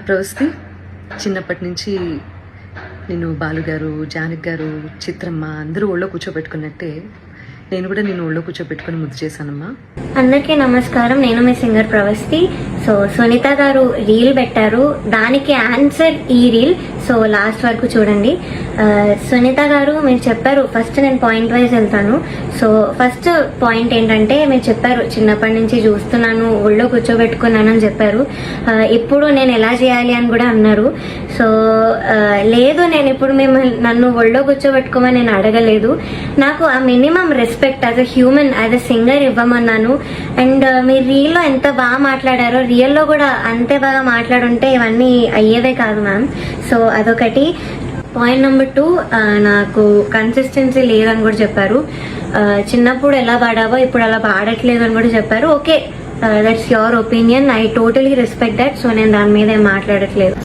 ప్రవస్తి చిన్నప్పటి నుంచి నేను బాలుగారు, జానకి గారు, చిత్రమ్మ అందరూ ఒళ్ళో కూర్చోబెట్టుకున్నట్టే నేను కూడా నేను ఒళ్ళో కూర్చోబెట్టుకుని ముద్దు చేశానమ్మా. అందరికీ నమస్కారం. నేను మీ సింగర్ ప్రవస్తి. సో సునీత గారు రీల్ పెట్టారు, దానికి ఆన్సర్ ఈ రీల్. సో లాస్ట్ వరకు చూడండి. సునీత గారు మీరు చెప్పారు, ఫస్ట్ నేను పాయింట్ వైజ్ వెళ్తాను. సో ఫస్ట్ పాయింట్ ఏంటంటే మీరు చెప్పారు చిన్నప్పటి నుంచి చూస్తున్నాను, ఒళ్ళో కూర్చోబెట్టుకున్నాను అని చెప్పారు. ఇప్పుడు నేను ఎలా చేయాలి అని కూడా అన్నారు. సో లేదు, నేను ఇప్పుడు నన్ను ఒళ్ళో కూర్చోబెట్టుకోమని నేను అడగలేదు. నాకు ఆ minimum respect as a human, as a singer ఇవ్వమన్నాను. అండ్ మీరు రీల్లో ఎంత బాగా మాట్లాడారో రియల్లో కూడా అంతే బాగా మాట్లాడుంటే ఇవన్నీ అయ్యేదే కాదు మ్యామ్. సో అదొకటి. పాయింట్ నెంబర్ 2, నాకు కన్సిస్టెన్సీ లేదని కూడా చెప్పారు. చిన్నప్పుడు ఎలా పాడావో ఇప్పుడు అలా పాడట్లేదు అని కూడా చెప్పారు. Okay, that's your opinion, I totally respect that. So నేను దాని మీద ఏం మాట్లాడట్లేదు.